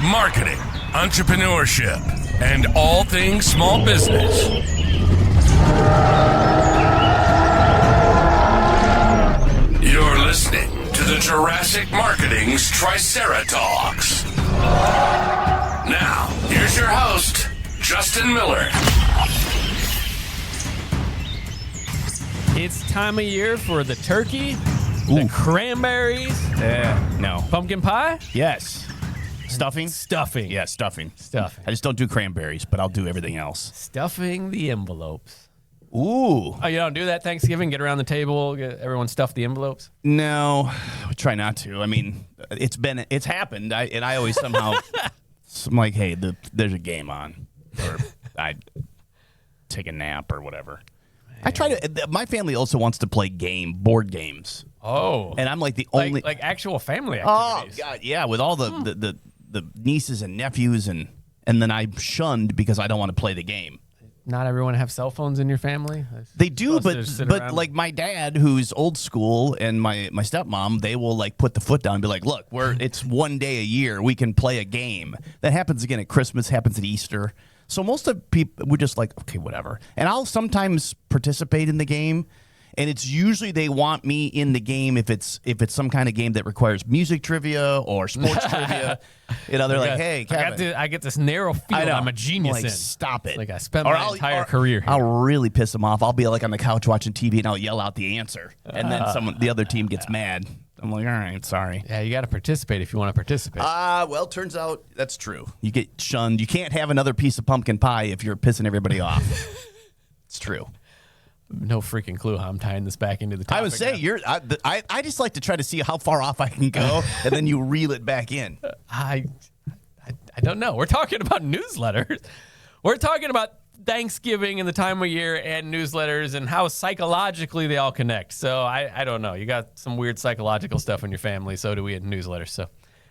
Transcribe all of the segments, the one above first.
marketing, entrepreneurship, and all things small business. You're listening to the Jurassic Marketing's Triceratops. Now, here's your host, Justin Miller. It's time of year for the turkey, the cranberries, No. pumpkin pie, Yes. Stuffing? stuffing. Yeah, stuffing. Stuffing. I just don't do cranberries, but I'll do everything else. Stuffing the envelopes. Ooh. Oh, you don't do that Thanksgiving? Get around the table, get everyone stuff the envelopes? No, I try not to. I mean, it's happened. I always somehow, I'm like, hey, there's a game on. Or I take a nap or whatever. I try to, my family also wants to play board games. Oh. And I'm like the only. Like actual family Oh, activities. God, yeah, with all the nieces and nephews, and then I'm shunned because I don't want to play the game. Not everyone have cell phones in your family? They do, Supposed to sit but around? like my dad, who's old school, and my stepmom, they will like put the foot down and be like, look, it's one day a year. We can play a game. That happens again at Christmas, happens at Easter. So most of people, we're just like, okay, whatever. And I'll sometimes participate in the game. And it's usually they want me in the game if it's some kind of game that requires music trivia or sports trivia. You know, they're like, hey, Kevin. I get this narrow field I know. I'm a genius like, in. Stop it. Like I spent my entire career here. I'll really piss them off. I'll be like on the couch watching TV and I'll yell out the answer. And then the other team gets mad. I'm like, all right, sorry. Yeah, you got to participate if you want to participate. Well, turns out that's true. You get shunned. You can't have another piece of pumpkin pie if you're pissing everybody off. It's true. No freaking clue how I'm tying this back into the topic. I would say now. I just like to try to see how far off I can go, and then you reel it back in. I don't know. We're talking about newsletters. We're talking about Thanksgiving and the time of year and newsletters and how psychologically they all connect. So I don't know. You got some weird psychological stuff in your family. So do we in newsletters. So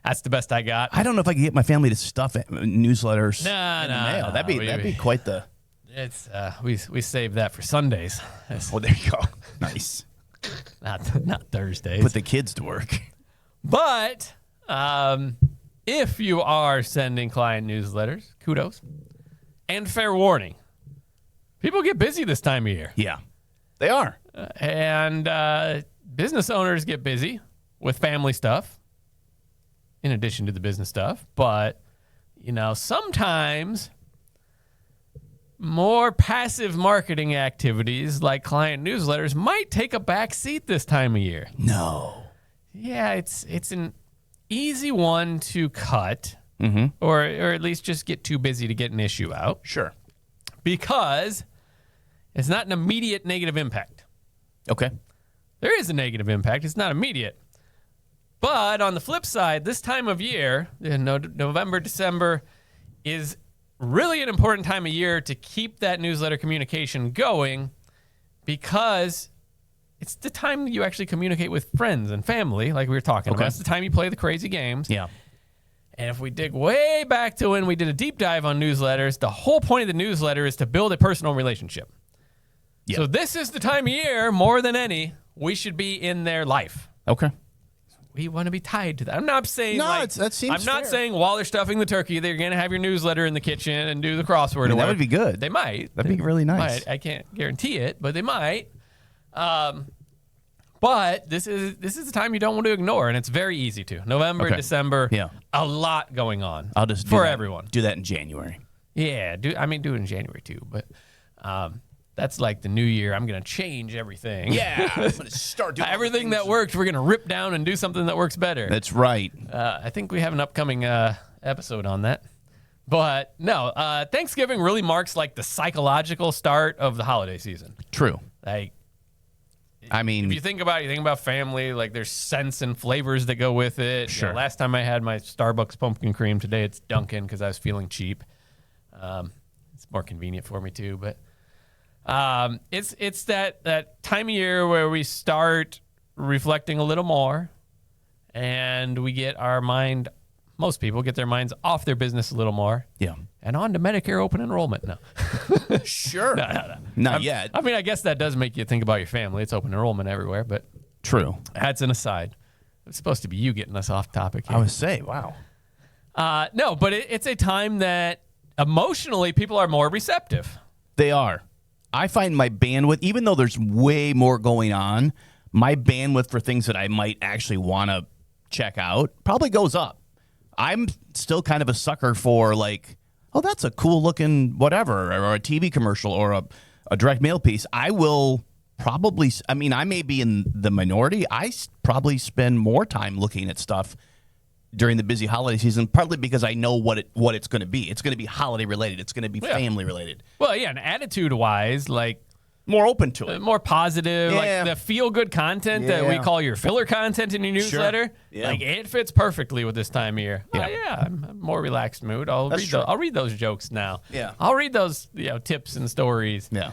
that's the best I got. I don't know if I can get my family to stuff newsletters in the mail. No. That'd be quite the. It's we save that for Sundays. Oh, there you go. Nice. Not Thursdays. Put the kids to work. But if you are sending client newsletters, kudos. And fair warning, people get busy this time of year. Yeah, they are. And business owners get busy with family stuff in addition to the business stuff. But, sometimes more passive marketing activities like client newsletters might take a back seat this time of year. No. Yeah, it's an easy one to cut. Mm-hmm. Or at least just get too busy to get an issue out. Sure. Because it's not an immediate negative impact. Okay. There is a negative impact. It's not immediate. But on the flip side, this time of year, November, December, is really an important time of year to keep that newsletter communication going because it's the time you actually communicate with friends and family, like we were talking about. It's the time you play the crazy games. Yeah. And if we dig way back to when we did a deep dive on newsletters, the whole point of the newsletter is to build a personal relationship. Yep. So this is the time of year, more than any, we should be in their life. Okay. We want to be tied to that. I'm not saying that seems I'm not fair. saying while they're stuffing the turkey, they're going to have your newsletter in the kitchen and do the crossword. That would be good. They might. That'd be really nice. I can't guarantee it, but they might. But this is the time you don't want to ignore, and it's very easy to. November, December, a lot going on. I'll just for everyone. Do that in January. Yeah, do it in January too, but that's like the new year. I'm going to change everything. Yeah, I'm going to start doing everything that worked. We're going to rip down and do something that works better. That's right. I think we have an upcoming episode on that. But no, Thanksgiving really marks like the psychological start of the holiday season. True. Like, I mean, if you think about family, like there's scents and flavors that go with it. Sure. Last time I had my Starbucks pumpkin cream. Today it's Dunkin' because I was feeling cheap. It's more convenient for me too. But it's that time of year where we start reflecting a little more, and we get our mind. Most people get their minds off their business a little more. Yeah. And on to Medicare open enrollment. No. Sure. No. Not yet. I mean, I guess that does make you think about your family. It's open enrollment everywhere, but true. That's an aside. It's supposed to be you getting us off topic here. I would say, wow. No, but it's a time that emotionally people are more receptive. They are. I find my bandwidth, even though there's way more going on, my bandwidth for things that I might actually want to check out probably goes up. I'm still kind of a sucker for like, oh, that's a cool looking whatever, or a TV commercial or a direct mail piece. I will probably, I mean, I may be in the minority. Probably spend more time looking at stuff during the busy holiday season, partly because I know what it's going to be. It's going to be holiday related. It's going to be family related. Well, yeah, and attitude-wise, like, more open to it. More positive, Yeah. like the feel-good content that we call your filler content in your newsletter. Sure. Yeah. Like, it fits perfectly with this time of year. Yeah. Oh, yeah, I'm a more relaxed mood. I'll read those jokes now. Yeah. I'll read those tips and stories. Yeah.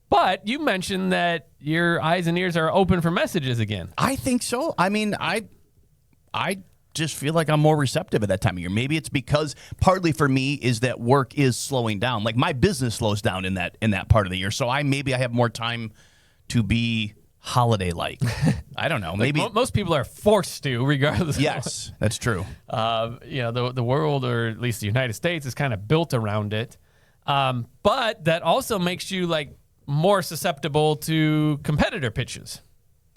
But you mentioned that your eyes and ears are open for messages again. I think so. I mean, I just feel like I'm more receptive at that time of year. Maybe it's because partly for me is that work is slowing down. Like my business slows down in that part of the year. So I have more time to be holiday like. I don't know. Maybe most people are forced to, regardless. Yes, that's true. The world, or at least the United States, is kind of built around it. But that also makes you like more susceptible to competitor pitches.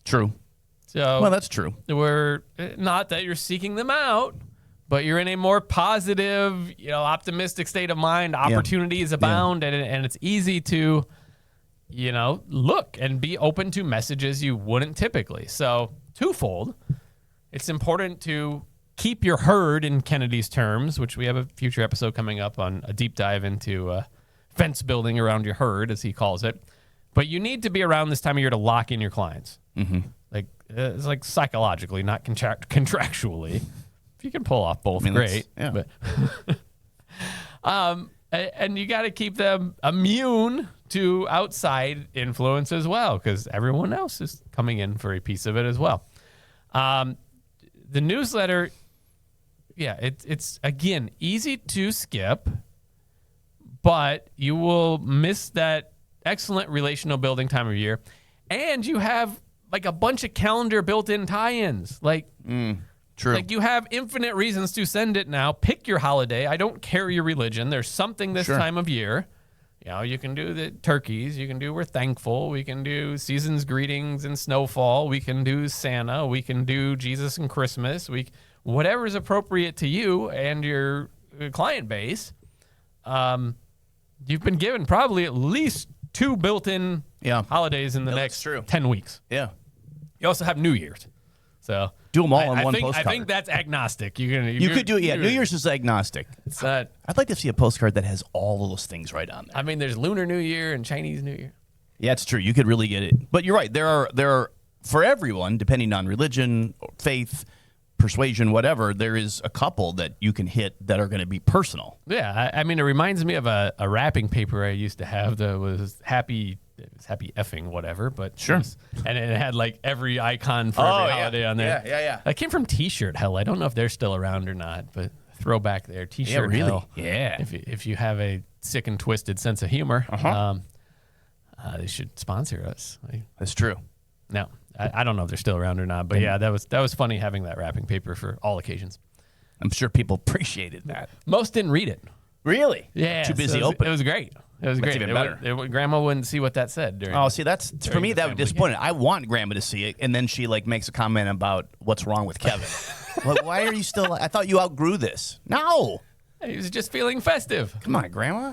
True. So well, that's true. We're not that you're seeking them out, but you're in a more positive, optimistic state of mind. Opportunities abound, and it's easy to, look and be open to messages you wouldn't typically. So twofold, it's important to keep your herd in Kennedy's terms, which we have a future episode coming up on a deep dive into fence building around your herd, as he calls it. But you need to be around this time of year to lock in your clients. Mm-hmm. Like it's like psychologically, not contractually. If you can pull off both, great. Yeah. But, and you got to keep them immune to outside influence as well, because everyone else is coming in for a piece of it as well. The newsletter, it's again easy to skip, but you will miss that excellent relational building time of year, and you have like a bunch of calendar built-in tie-ins. Like, true. Like you have infinite reasons to send it now. Pick your holiday. I don't care your religion. There's something this time of year. You can do the turkeys. You can do we're thankful. We can do season's greetings and snowfall. We can do Santa. We can do Jesus and Christmas. Whatever is appropriate to you and your client base. You've been given probably at least 2 built-in holidays in the next 10 weeks. Yeah. You also have New Year's. So do them all in one postcard. I think that's agnostic. You could do it. Yeah, New Year's is agnostic. It's not. I'd like to see a postcard that has all of those things right on there. I mean, there's Lunar New Year and Chinese New Year. Yeah, it's true. You could really get it. But you're right. There are for everyone, depending on religion, faith, persuasion, whatever, there is a couple that you can hit that are going to be personal. Yeah, I mean, it reminds me of a wrapping paper I used to have that was happy effing whatever, but sure. And it had like every icon for every holiday on there. Yeah. That came from T-shirt Hell. I don't know if they're still around or not, but throwback there. T-shirt really? Hell. Yeah. If you have a sick and twisted sense of humor, they should sponsor us. That's true. No, I don't know if they're still around or not, but yeah, that was funny having that wrapping paper for all occasions. I'm sure people appreciated that. Most didn't read it. Really? Yeah. Too busy It was great. It was great. Even better. Grandma wouldn't see what that said during. Oh, see, that's for me. That would disappoint. game. I want Grandma to see it, and then she like makes a comment about what's wrong with Kevin. Like, why are you still? I thought you outgrew this. No, He was just feeling festive. come on, Grandma.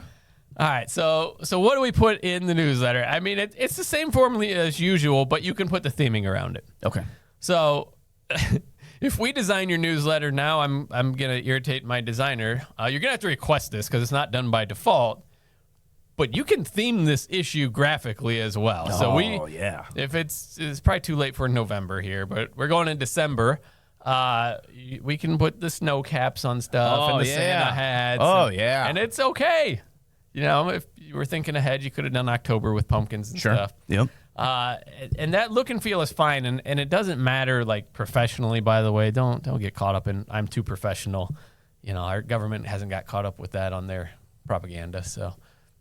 All right, so what do we put in the newsletter? I mean, it's the same formula as usual, but you can put the theming around it. Okay. So if we design your newsletter now, I'm gonna irritate my designer. You're gonna have to request this because it's not done by default. But you can theme this issue graphically as well. So if it's probably too late for November here, but we're going in December. We can put the snow caps on stuff and the Santa hats. And it's okay. If you were thinking ahead, you could have done October with pumpkins and stuff. Yep. And that look and feel is fine, and it doesn't matter like professionally. By the way, don't get caught up in I'm too professional. Our government hasn't got caught up with that on their propaganda, so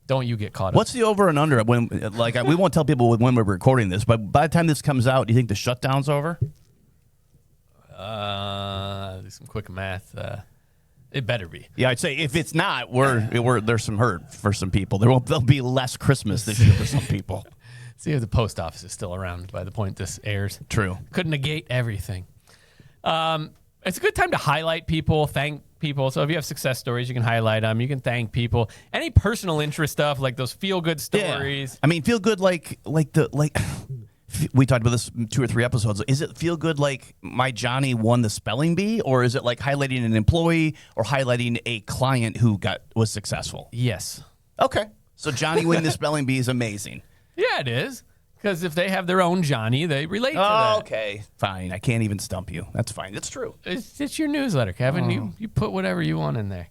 don't you get caught up. What's the over and under when we won't tell people when we're recording this, but by the time this comes out, do you think the shutdown's over? Do some quick math. It better be. Yeah, I'd say if it's not, there's some hurt for some people. There'll be less Christmas this year for some people. See if the post office is still around by the point this airs. True. Could negate everything. It's a good time to highlight people, thank people. So if you have success stories, you can highlight them. You can thank people. Any personal interest stuff, like those feel-good stories. Yeah. I mean, feel good like we talked about this 2 or 3 episodes. Is it feel good like my Johnny won the spelling bee, or is it like highlighting an employee or highlighting a client who was successful? Yes. Okay. So Johnny winning the spelling bee is amazing. Yeah, it is. Because if they have their own Johnny, they relate to that. Okay. Fine. I can't even stump you. That's fine. It's true. It's your newsletter, Kevin. You put whatever you want in there.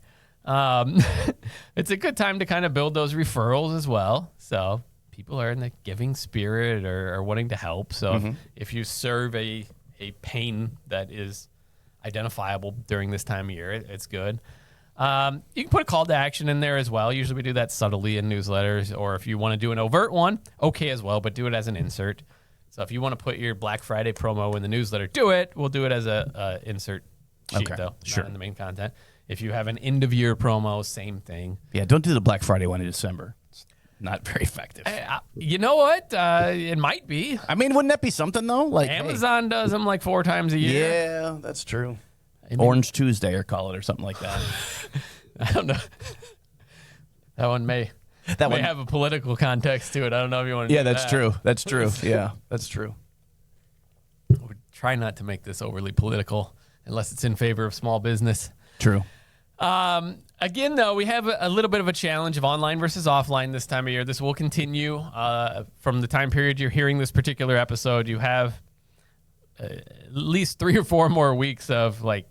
It's a good time to kind of build those referrals as well. So people are in the giving spirit or wanting to help. So if you serve a pain that is identifiable during this time of year, it's good. You can put a call to action in there as well. Usually we do that subtly in newsletters, or if you want to do an overt one, okay as well, but do it as an insert. So if you want to put your Black Friday promo in the newsletter, do it. We'll do it as a insert sheet, though, sure. not in the main content. If you have an end-of-year promo, same thing. Yeah, don't do the Black Friday one in December. It's not very effective. You know what? It might be. I mean, wouldn't that be something, though? Like Amazon does them like 4 times a year. Yeah, that's true. I mean, Orange Tuesday, or call it, or something like that. I don't know. That one may have a political context to it. I don't know if you want to do that's that. true. That's true. Yeah, that's true. We try not to make this overly political unless it's in favor of small business. True. Again, though, we have a little bit of a challenge of online versus offline this time of year. This will continue from the time period you're hearing this particular episode. You have at least 3 or 4 more weeks of like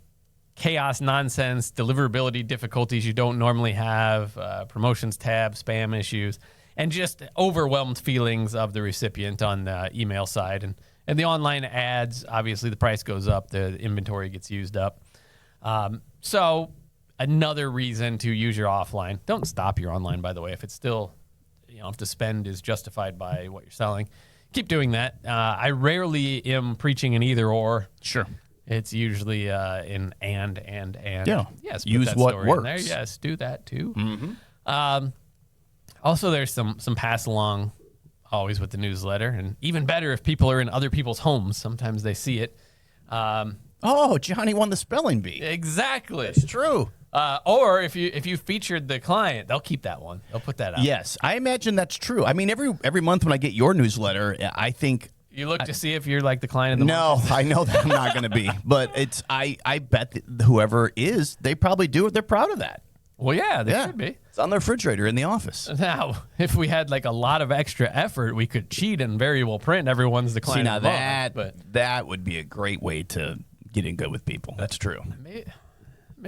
chaos, nonsense, deliverability difficulties you don't normally have, promotions tab, spam issues, and just overwhelmed feelings of the recipient on the email side. And the online ads, obviously the price goes up, the inventory gets used up. So another reason to use your offline. Don't stop your online, by the way, if it's still, if the spend is justified by what you're selling. Keep doing that. I rarely am preaching an either or. Sure. It's usually in and. Yeah. Yes. Put Use that what story in works. there. Yes. Do that too. Mm-hmm. Also, there's some pass along always with the newsletter, and even better if people are in other people's homes. Sometimes they see it. Johnny won the spelling bee. Exactly. It's true. Or if you featured the client, they'll keep that one. They'll put that out. Yes, I imagine that's true. I mean, every month when I get your newsletter, I think you look to see if you're like the client of the month. No, I know that I'm not going to be, but I bet that whoever is, they probably do it. They're proud of that. Well, yeah, they should be. It's on their refrigerator in the office. Now, if we had like a lot of extra effort, we could cheat and variable print. Everyone's the client. See, now of the month, that would be a great way to get in good with people. That's true. Maybe.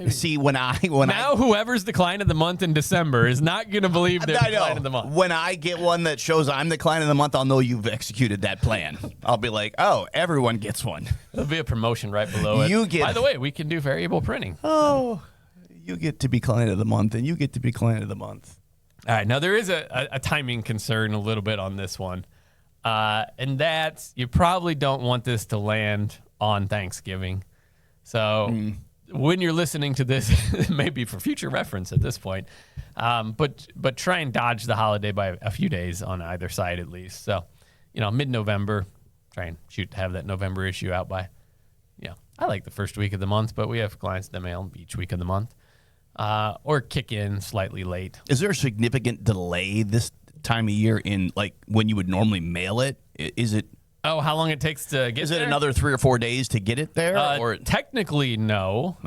See, whoever's the client of the month in December is not going to believe they're the client of the month. When I get one that shows I'm the client of the month, I'll know you've executed that plan. I'll be like, oh, everyone gets one. There'll be a promotion right below it. By the way, we can do variable printing. Oh, you get to be client of the month, and you get to be client of the month. All right. Now, there is a timing concern a little bit on this one. And that's you probably don't want this to land on Thanksgiving. So when you're listening to this, maybe for future reference at this point, but try and dodge the holiday by a few days on either side at least. So, mid-November, try and shoot to have that November issue out by, I like the first week of the month, but we have clients that mail each week of the month. Or kick in slightly late. Is there a significant delay this time of year in like when you would normally mail it? Is it? Oh, how long it takes to get? Is there? it another 3 or 4 days to get it there? Or technically, no.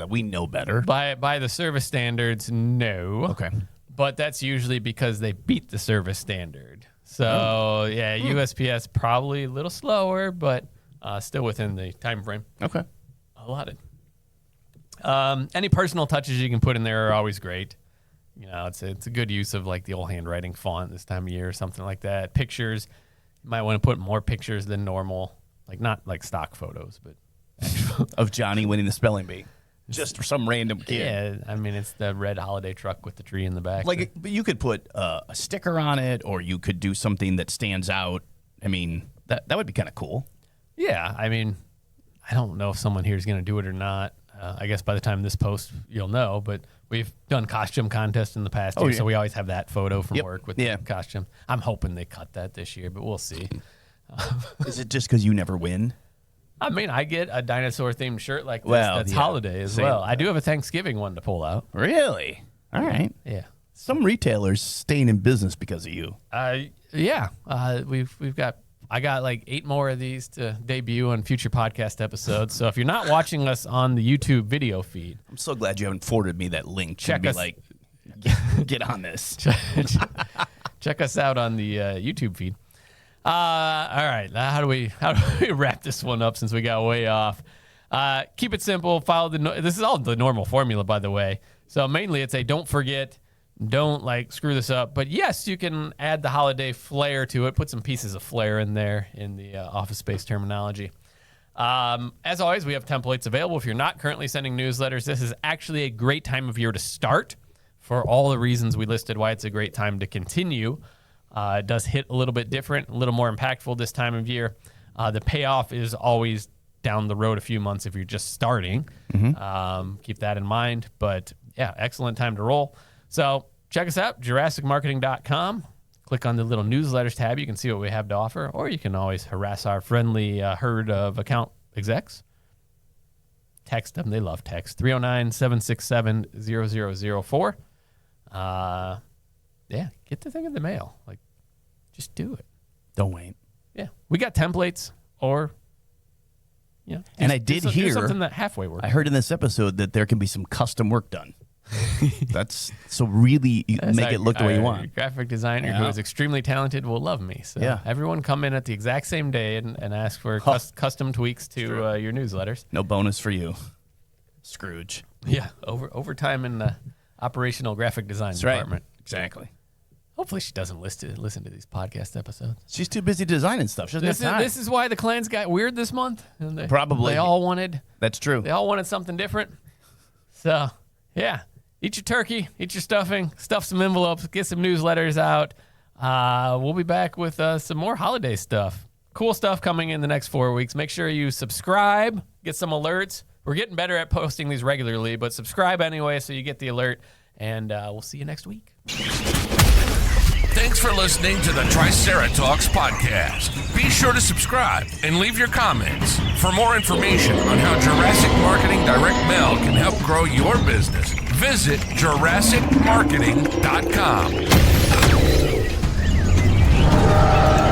We know better. By the service standards, no. Okay. But that's usually because they beat the service standard. So USPS probably a little slower, but still within the time frame. Okay. Allotted. Any personal touches you can put in there are always great. It's a good use of like the old handwriting font this time of year or something like that. Pictures, you might want to put more pictures than normal, like not like stock photos, but actual of Johnny winning the spelling bee, just for some random kid. Yeah, I mean it's the red holiday truck with the tree in the back. Like, but you could put a sticker on it, or you could do something that stands out. I mean, that would be kind of cool. Yeah, I mean, I don't know if someone here is going to do it or not. I guess by the time this post, you'll know, but we've done costume contests in the past year, yeah. so we always have that photo from work with Yeah. the costume. I'm hoping they cut that this year, but we'll see. Is it just because you never win? I mean, I get a dinosaur-themed shirt like this. Well, That's yeah. holiday as Same. well. I do have a Thanksgiving one to pull out. Really? All right. Yeah. Some retailers staying in business because of you. Yeah. I got like 8 more of these to debut on future podcast episodes. So if you're not watching us on the YouTube video feed, I'm so glad you haven't forwarded me that link. Check to be us- like, get on this. check us out on the YouTube feed. All right. How do we wrap this one up since we got way off? Keep it simple. Follow this is all the normal formula, by the way. So mainly it's a don't forget, don't like screw this up. But yes, you can add the holiday flair to it. Put some pieces of flair in there in the office space terminology. As always, we have templates available. If you're not currently sending newsletters, this is actually a great time of year to start for all the reasons we listed why it's a great time to continue. It does hit a little bit different, a little more impactful this time of year. The payoff is always down the road a few months if you're just starting. Keep that in mind. But yeah, excellent time to roll. So check us out, JurassicMarketing.com. Click on the little newsletters tab. You can see what we have to offer, or you can always harass our friendly herd of account execs. Text them. They love text. 309-767-0004. Yeah, get the thing in the mail. Like, just do it. Don't wait. Yeah, we got templates, or And I did do hear something that halfway works. I heard in this episode that there can be some custom work done. That's so really make it look the way you want. Graphic designer who is extremely talented will love me. So Yeah. everyone come in at the exact same day and ask for custom tweaks to your newsletters. No bonus for you, Scrooge. Yeah, overtime in the operational graphic design department. Exactly. Hopefully she doesn't listen to these podcast episodes. She's too busy designing stuff. She doesn't have time. This is why the clans got weird this month. And Probably. They all wanted That's true. something different. So, yeah. Eat your turkey, eat your stuffing, stuff some envelopes, get some newsletters out. We'll be back with some more holiday stuff. Cool stuff coming in the next 4 weeks. Make sure you subscribe, get some alerts. We're getting better at posting these regularly, but subscribe anyway so you get the alert. And we'll see you next week. Thanks for listening to the Triceratops podcast. Be sure to subscribe and leave your comments. For more information on how Jurassic Marketing Direct Mail can help grow your business, visit JurassicMarketing.com.